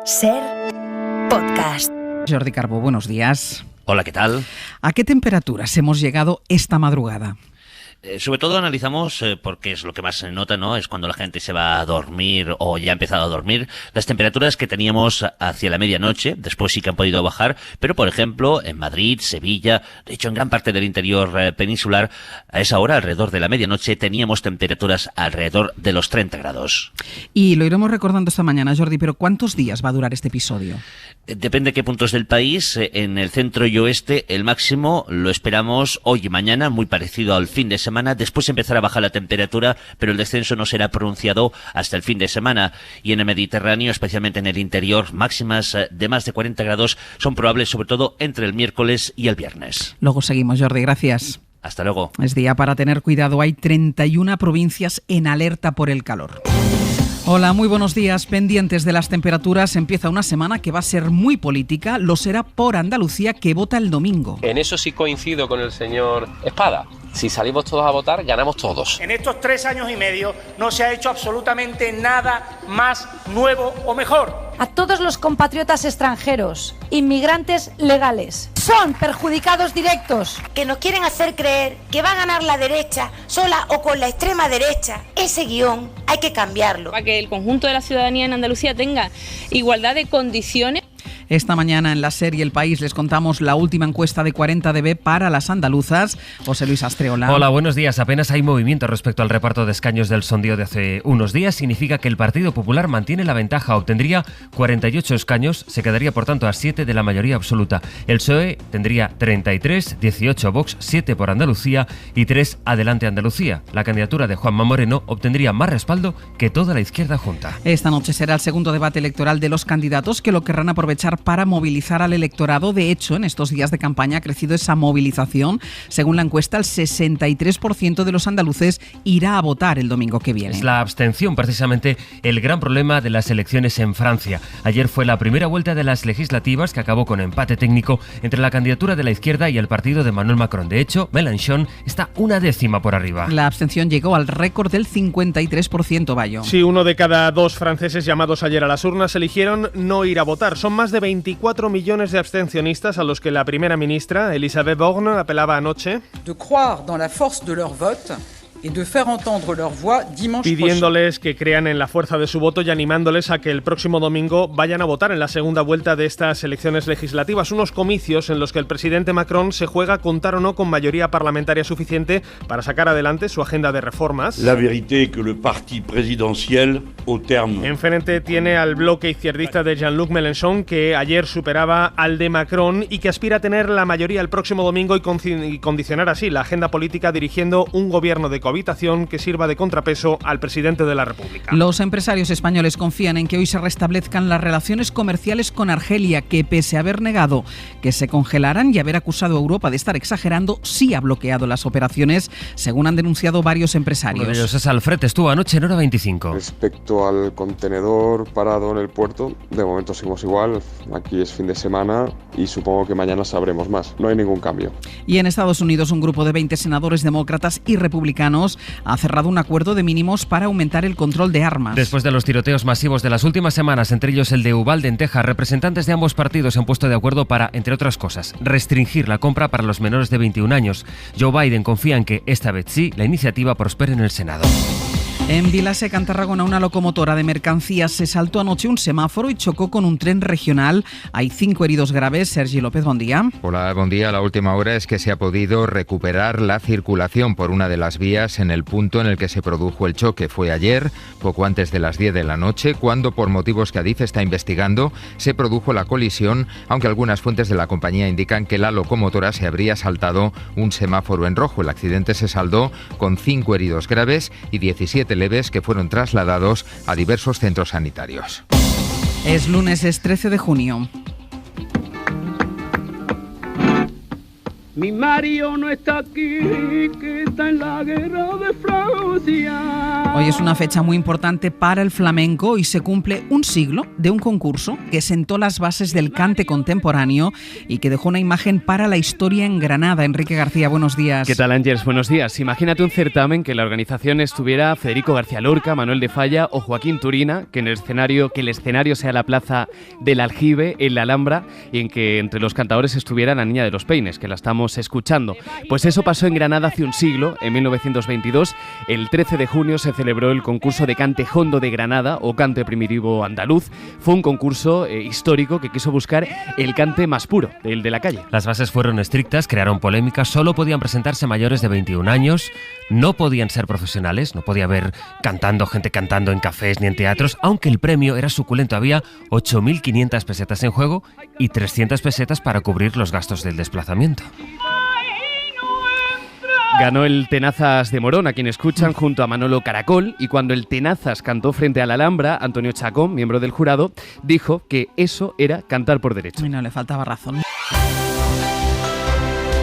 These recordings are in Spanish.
SER Podcast. Jordi Carbó, buenos días. Hola, ¿qué tal? ¿A qué temperaturas hemos llegado esta madrugada? Sobre todo analizamos, porque es lo que más se nota, ¿no? Es cuando la gente se va a dormir o ya ha empezado a dormir, las temperaturas que teníamos hacia la medianoche. Después sí que han podido bajar, pero por ejemplo en Madrid, Sevilla, de hecho en gran parte del interior peninsular, a esa hora, alrededor de la medianoche, teníamos temperaturas alrededor de los 30 grados. Y lo iremos recordando esta mañana, Jordi, pero ¿cuántos días va a durar este episodio? Depende de qué puntos del país. En el centro y oeste el máximo lo esperamos hoy y mañana, muy parecido al fin de semana. Después empezará a bajar la temperatura, pero el descenso no será pronunciado hasta el fin de semana. Y en el Mediterráneo, especialmente en el interior, máximas de más de 40 grados son probables, sobre todo entre el miércoles y el viernes. Luego seguimos, Jordi, gracias. Hasta luego. Es día para tener cuidado. Hay 31 provincias en alerta por el calor. Hola, muy buenos días. Pendientes de las temperaturas, empieza una semana que va a ser muy política. Lo será por Andalucía, que vota el domingo. En eso sí coincido con el señor Espada. Si salimos todos a votar, ganamos todos. En estos 3 años y medio no se ha hecho absolutamente nada más nuevo o mejor. A todos los compatriotas extranjeros, inmigrantes legales, son perjudicados directos. Que nos quieren hacer creer que va a ganar la derecha sola o con la extrema derecha. Ese guión hay que cambiarlo. Para que el conjunto de la ciudadanía en Andalucía tenga igualdad de condiciones. Esta mañana en la serie El País les contamos la última encuesta de 40DB para las andaluzas. José Luis Astreola. Hola, buenos días. Apenas hay movimiento respecto al reparto de escaños del sondeo de hace unos días. Significa que el Partido Popular mantiene la ventaja. Obtendría 48 escaños, se quedaría por tanto a 7 de la mayoría absoluta. El PSOE tendría 33, 18 Vox, 7 por Andalucía y 3 Adelante Andalucía. La candidatura de Juanma Moreno obtendría más respaldo que toda la izquierda junta. Esta noche será el segundo debate electoral de los candidatos, que lo querrán aprovechar para movilizar al electorado. De hecho, en estos días de campaña ha crecido esa movilización. Según la encuesta, el 63% de los andaluces irá a votar el domingo que viene. Es la abstención precisamente el gran problema de las elecciones en Francia. Ayer fue la primera vuelta de las legislativas, que acabó con empate técnico entre la candidatura de la izquierda y el partido de Emmanuel Macron. De hecho, Mélenchon está una décima por arriba. La abstención llegó al récord del 53%, Bayo. Sí, 1 de cada 2 franceses llamados ayer a las urnas eligieron no ir a votar. Son más de 24 millones de abstencionistas a los que la primera ministra, Elisabeth Borne, apelaba anoche. De croire dans la force de leur vote y de faire entendre leur voix dimanche pidiéndoles que crean en la fuerza de su voto y animándoles a que el próximo domingo vayan a votar en la segunda vuelta de estas elecciones legislativas. Unos comicios en los que el presidente Macron se juega contar o no con mayoría parlamentaria suficiente para sacar adelante su agenda de reformas. La vérité es que le parti présidentiel, au terme... Enfrente tiene al bloque izquierdista de Jean-Luc Mélenchon, que ayer superaba al de Macron y que aspira a tener la mayoría el próximo domingo y condicionar así la agenda política, dirigiendo un gobierno de cohabitación que sirva de contrapeso al presidente de la República. Los empresarios españoles confían en que hoy se restablezcan las relaciones comerciales con Argelia, que pese a haber negado que se congelaran y haber acusado a Europa de estar exagerando, sí ha bloqueado las operaciones, según han denunciado varios empresarios. Uno de ellos es Alfred, estuvo anoche en Hora 25. Respecto al contenedor parado en el puerto, de momento seguimos igual. Aquí es fin de semana y supongo que mañana sabremos más. No hay ningún cambio. Y en Estados Unidos, un grupo de 20 senadores demócratas y republicanos ha cerrado un acuerdo de mínimos para aumentar el control de armas. Después de los tiroteos masivos de las últimas semanas, entre ellos el de Uvalde en Texas, representantes de ambos partidos se han puesto de acuerdo para, entre otras cosas, restringir la compra para los menores de 21 años. Joe Biden confía en que, esta vez sí, la iniciativa prospere en el Senado. En Vilaseca, en Tarragona, una locomotora de mercancías se saltó anoche un semáforo y chocó con un tren regional. Hay 5 heridos graves. Sergi López, buen día. Hola, buen día. La última hora es que se ha podido recuperar la circulación por una de las vías en el punto en el que se produjo el choque. Fue ayer, poco antes de las 10 de la noche, cuando, por motivos que Adif está investigando, se produjo la colisión, aunque algunas fuentes de la compañía indican que la locomotora se habría saltado un semáforo en rojo. El accidente se saldó con 5 heridos graves y 17 leves que fueron trasladados a diversos centros sanitarios. Es lunes, es 13 de junio. Mi Mario no está aquí, que hasta en la guerra de Francia. Hoy es una fecha muy importante para el flamenco y se cumple un siglo de un concurso que sentó las bases del cante contemporáneo y que dejó una imagen para la historia en Granada. Enrique García, buenos días. ¿Qué tal, Ángeles? Buenos días. Imagínate un certamen que en la organización estuviera Federico García Lorca, Manuel de Falla o Joaquín Turina, que el escenario sea la plaza del Aljibe, en la Alhambra, y en que entre los cantadores estuviera la Niña de los Peines, que la estamos escuchando. Pues eso pasó en Granada hace un siglo, en 1922. El 13 de junio se celebró el concurso de cante jondo de Granada, o cante primitivo andaluz. Fue un concurso histórico que quiso buscar el cante más puro, el de la calle. Las bases fueron estrictas, crearon polémica, solo podían presentarse mayores de 21 años, no podían ser profesionales, no podía haber gente cantando en cafés ni en teatros, aunque el premio era suculento. Había 8.500 pesetas en juego y 300 pesetas para cubrir los gastos del desplazamiento. Ganó el Tenazas de Morón, a quien escuchan, junto a Manolo Caracol, y cuando el Tenazas cantó frente a la Alhambra, Antonio Chacón, miembro del jurado, dijo que eso era cantar por derecho. Y no le faltaba razón.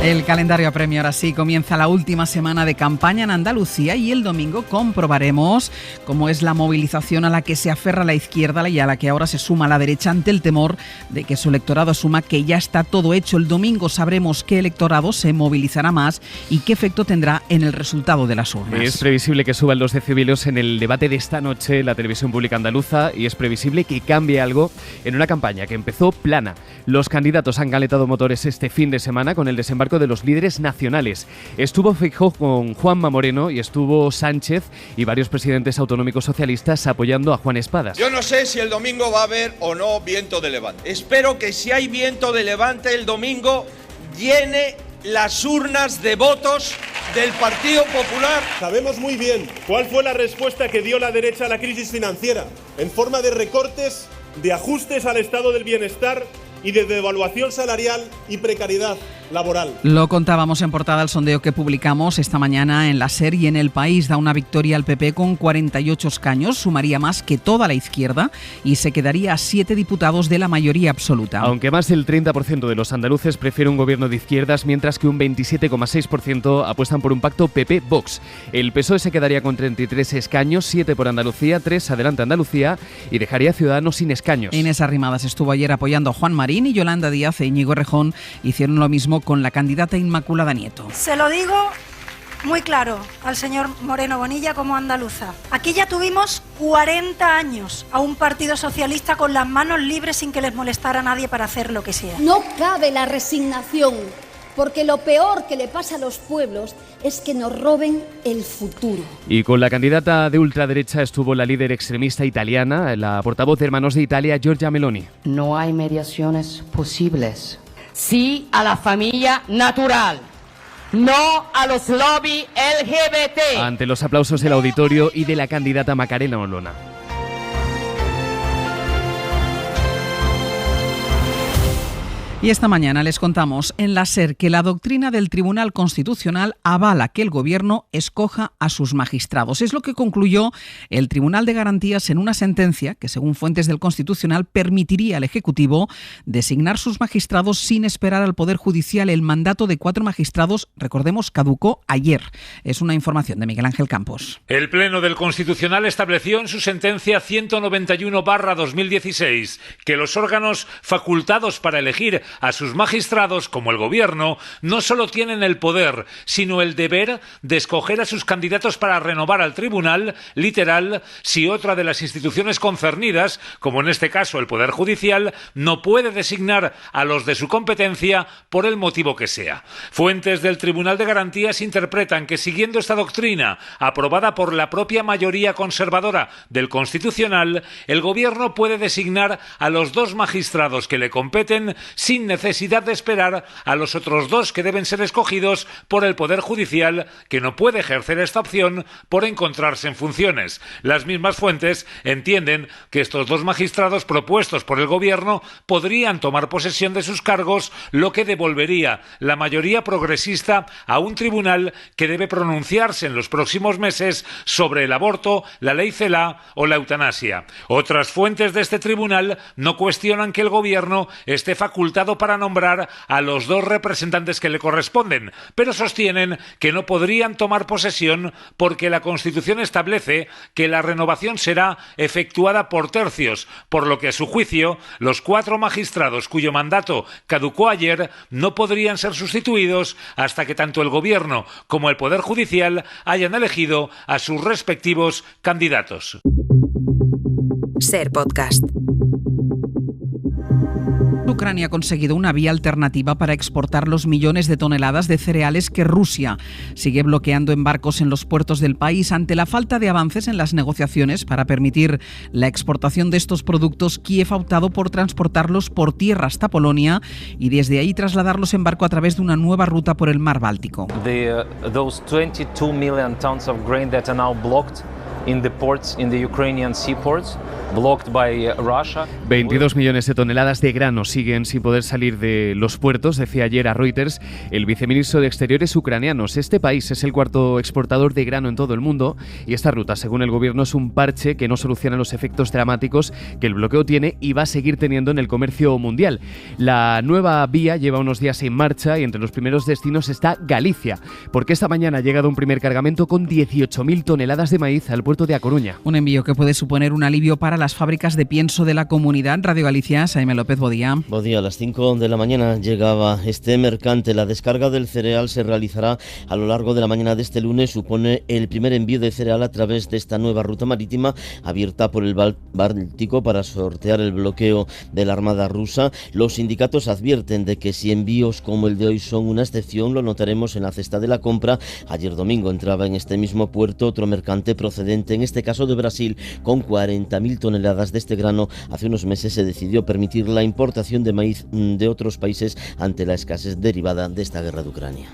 El calendario apremia ahora sí, comienza la última semana de campaña en Andalucía y el domingo comprobaremos cómo es la movilización a la que se aferra la izquierda y a la que ahora se suma la derecha ante el temor de que su electorado asuma que ya está todo hecho. El domingo sabremos qué electorado se movilizará más y qué efecto tendrá en el resultado de las urnas. Es previsible que suban los decibeles en el debate de esta noche en la televisión pública andaluza y es previsible que cambie algo en una campaña que empezó plana. Los candidatos han calentado motores este fin de semana con el desembarco de los líderes nacionales. Estuvo Feijóo con Juanma Moreno y estuvo Sánchez y varios presidentes autonómicos socialistas apoyando a Juan Espadas. Yo no sé si el domingo va a haber o no viento de levante. Espero que si hay viento de levante el domingo llene las urnas de votos del Partido Popular. Sabemos muy bien cuál fue la respuesta que dio la derecha a la crisis financiera, en forma de recortes, de ajustes al estado del bienestar y de devaluación salarial y precariedad laboral. Lo contábamos en portada el sondeo que publicamos esta mañana en la SER y en El País. Da una victoria al PP con 48 escaños, sumaría más que toda la izquierda y se quedaría a 7 diputados de la mayoría absoluta. Aunque más del 30% de los andaluces prefiere un gobierno de izquierdas, mientras que un 27,6% apuestan por un pacto PP-Vox. El PSOE se quedaría con 33 escaños, 7 por Andalucía, 3 Adelante Andalucía, y dejaría a Ciudadanos sin escaños. Inés Arrimadas estuvo ayer apoyando a Juan Marín y Yolanda Díaz e Íñigo Errejón hicieron lo mismo con la candidata Inmaculada Nieto. Se lo digo muy claro al señor Moreno Bonilla como andaluza. Aquí ya tuvimos 40 años a un partido socialista con las manos libres sin que les molestara a nadie para hacer lo que sea. No cabe la resignación, porque lo peor que le pasa a los pueblos es que nos roben el futuro. Y con la candidata de ultraderecha estuvo la líder extremista italiana, la portavoz de Hermanos de Italia, Giorgia Meloni. No hay mediaciones posibles. Sí a la familia natural. No a los lobbies LGBT. Ante los aplausos del auditorio y de la candidata Macarena Olona. Y esta mañana les contamos en la SER que la doctrina del Tribunal Constitucional avala que el Gobierno escoja a sus magistrados. Es lo que concluyó el Tribunal de Garantías en una sentencia que, según fuentes del Constitucional, permitiría al Ejecutivo designar sus magistrados sin esperar al Poder Judicial. El mandato de 4 magistrados, recordemos, caducó ayer. Es una información de Miguel Ángel Campos. El Pleno del Constitucional estableció en su sentencia 191/2016 que los órganos facultados para elegir a sus magistrados, como el Gobierno, no solo tienen el poder, sino el deber de escoger a sus candidatos para renovar al tribunal, literal, si otra de las instituciones concernidas, como en este caso el Poder Judicial, no puede designar a los de su competencia por el motivo que sea. Fuentes del Tribunal de Garantías interpretan que, siguiendo esta doctrina, aprobada por la propia mayoría conservadora del Constitucional, el Gobierno puede designar a los 2 magistrados que le competen sin necesidad de esperar a los otros 2 que deben ser escogidos por el Poder Judicial, que no puede ejercer esta opción por encontrarse en funciones. Las mismas fuentes entienden que estos 2 magistrados propuestos por el Gobierno podrían tomar posesión de sus cargos, lo que devolvería la mayoría progresista a un tribunal que debe pronunciarse en los próximos meses sobre el aborto, la ley Celaá o la eutanasia. Otras fuentes de este tribunal no cuestionan que el Gobierno esté facultado votado para nombrar a los 2 representantes que le corresponden, pero sostienen que no podrían tomar posesión porque la Constitución establece que la renovación será efectuada por tercios, por lo que a su juicio los 4 magistrados cuyo mandato caducó ayer no podrían ser sustituidos hasta que tanto el Gobierno como el Poder Judicial hayan elegido a sus respectivos candidatos. Ser Podcast. Ucrania ha conseguido una vía alternativa para exportar los millones de toneladas de cereales que Rusia sigue bloqueando en barcos en los puertos del país. Ante la falta de avances en las negociaciones para permitir la exportación de estos productos, Kiev ha optado por transportarlos por tierra hasta Polonia y desde ahí trasladarlos en barco a través de una nueva ruta por el mar Báltico. Those 22 million tons of grain that are now blocked in the ports, in the Ukrainian seaports, blocked by Russia. 22 millones de toneladas de grano siguen sin poder salir de los puertos, decía ayer a Reuters el viceministro de Exteriores ucraniano. Este país es el 4º exportador de grano en todo el mundo y esta ruta, según el gobierno, es un parche que no soluciona los efectos dramáticos que el bloqueo tiene y va a seguir teniendo en el comercio mundial. La nueva vía lleva unos días en marcha y entre los primeros destinos está Galicia, porque esta mañana ha llegado un primer cargamento con 18.000 toneladas de maíz al puerto de A Coruña. Un envío que puede suponer un alivio para las fábricas de pienso de la comunidad. Radio Galicia, Jaime López, Bodía. Bodía, a las 5 de la mañana llegaba este mercante. La descarga del cereal se realizará a lo largo de la mañana de este lunes. Supone el primer envío de cereal a través de esta nueva ruta marítima abierta por el Báltico para sortear el bloqueo de la Armada rusa. Los sindicatos advierten de que si envíos como el de hoy son una excepción, lo notaremos en la cesta de la compra. Ayer domingo entraba en este mismo puerto otro mercante procedente, en este caso de Brasil, con 40.000 toneladas de este grano. Hace unos meses se decidió permitir la importación de maíz de otros países ante la escasez derivada de esta guerra de Ucrania.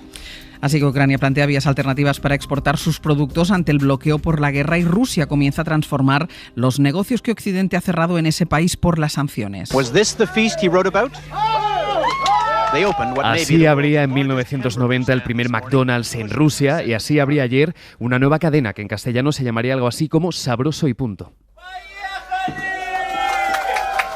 Así que Ucrania plantea vías alternativas para exportar sus productos ante el bloqueo por la guerra y Rusia comienza a transformar los negocios que Occidente ha cerrado en ese país por las sanciones. Was this the feast he wrote about? Así habría en 1990 el primer McDonald's en Rusia y así habría ayer una nueva cadena que en castellano se llamaría algo así como Sabroso y punto.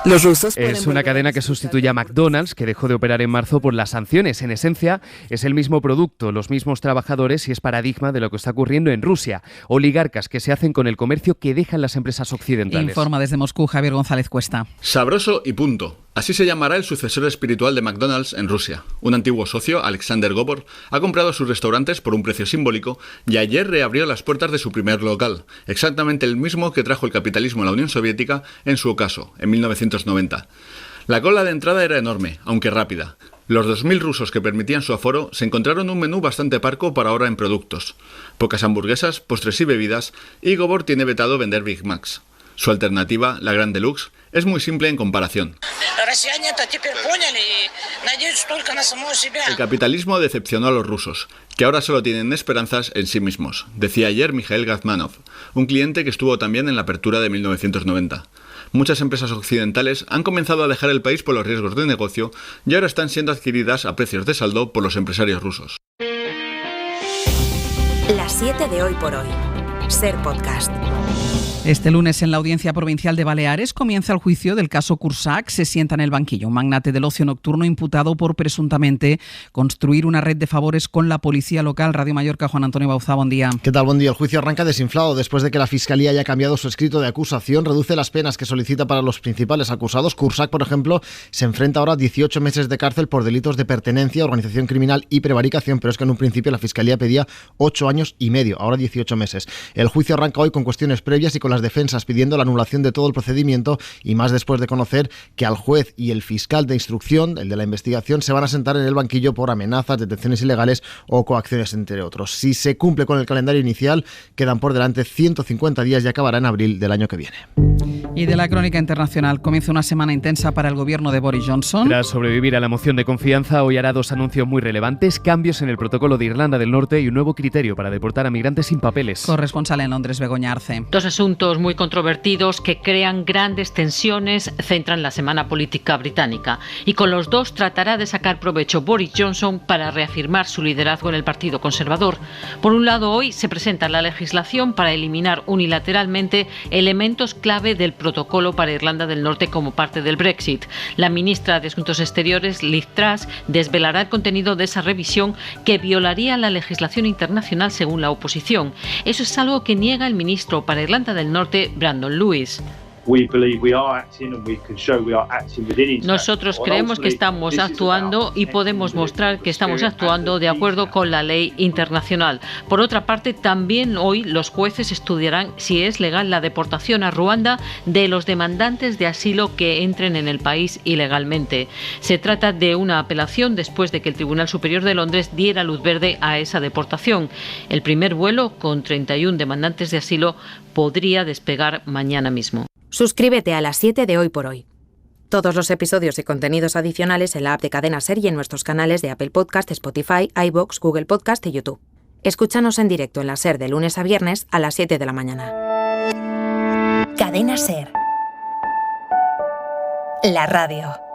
Los rusos es una cadena que sustituye a McDonald's, que dejó de operar en marzo por las sanciones. En esencia, es el mismo producto, los mismos trabajadores y es paradigma de lo que está ocurriendo en Rusia. Oligarcas que se hacen con el comercio que dejan las empresas occidentales. Informa desde Moscú Javier González Cuesta. Sabroso y punto. Así se llamará el sucesor espiritual de McDonald's en Rusia. Un antiguo socio, Alexander Gobor, ha comprado sus restaurantes por un precio simbólico y ayer reabrió las puertas de su primer local, exactamente el mismo que trajo el capitalismo a la Unión Soviética en su ocaso, en 1990. La cola de entrada era enorme, aunque rápida. Los 2.000 rusos que permitían su aforo se encontraron un menú bastante parco para ahora en productos. Pocas hamburguesas, postres y bebidas, y Gobor tiene vetado vender Big Macs. Su alternativa, la Gran Deluxe, es muy simple en comparación. El capitalismo decepcionó a los rusos, que ahora solo tienen esperanzas en sí mismos, decía ayer Mikhail Gazmanov, un cliente que estuvo también en la apertura de 1990. Muchas empresas occidentales han comenzado a dejar el país por los riesgos de negocio y ahora están siendo adquiridas a precios de saldo por los empresarios rusos. Las 7 de Hoy por Hoy. Ser Podcast. Este lunes en la Audiencia Provincial de Baleares comienza el juicio del caso Cursac. Se sienta en el banquillo un magnate del ocio nocturno imputado por presuntamente construir una red de favores con la policía local. Radio Mallorca, Juan Antonio Bauzá, buen día. ¿Qué tal? Buen día. El juicio arranca desinflado después de que la Fiscalía haya cambiado su escrito de acusación. Reduce las penas que solicita para los principales acusados. Cursac, por ejemplo, se enfrenta ahora a 18 meses de cárcel por delitos de pertenencia, organización criminal y prevaricación, pero es que en un principio la Fiscalía pedía 8 años y medio, ahora 18 meses. El juicio arranca hoy con cuestiones previas y con las defensas pidiendo la anulación de todo el procedimiento y más después de conocer que al juez y el fiscal de instrucción, el de la investigación, se van a sentar en el banquillo por amenazas, detenciones ilegales o coacciones, entre otros. Si se cumple con el calendario inicial, quedan por delante 150 días y acabará en abril del año que viene. Y de la crónica internacional, comienza una semana intensa para el gobierno de Boris Johnson. Tras sobrevivir a la moción de confianza, hoy hará 2 anuncios muy relevantes: cambios en el protocolo de Irlanda del Norte y un nuevo criterio para deportar a migrantes sin papeles. Corresponsal en Londres, Begoña Arce. 2 asuntos muy controvertidos que crean grandes tensiones centran la semana política británica. Y con los 2 tratará de sacar provecho Boris Johnson para reafirmar su liderazgo en el Partido Conservador. Por un lado, hoy se presenta la legislación para eliminar unilateralmente elementos clave del protocolo para Irlanda del Norte como parte del Brexit. La ministra de Asuntos Exteriores, Liz Truss, desvelará el contenido de esa revisión que violaría la legislación internacional según la oposición. Eso es algo que niega el ministro para Irlanda del Norte, Brandon Lewis. Nosotros creemos que estamos actuando y podemos mostrar que estamos actuando de acuerdo con la ley internacional. Por otra parte, también hoy los jueces estudiarán si es legal la deportación a Ruanda de los demandantes de asilo que entren en el país ilegalmente. Se trata de una apelación después de que el Tribunal Superior de Londres diera luz verde a esa deportación. El primer vuelo, con 31 demandantes de asilo, podría despegar mañana mismo. Suscríbete a Las 7 de Hoy por Hoy. Todos los episodios y contenidos adicionales en la app de Cadena SER y en nuestros canales de Apple Podcast, Spotify, iVoox, Google Podcast y YouTube. Escúchanos en directo en la SER de lunes a viernes a las 7 de la mañana. Cadena SER. La radio.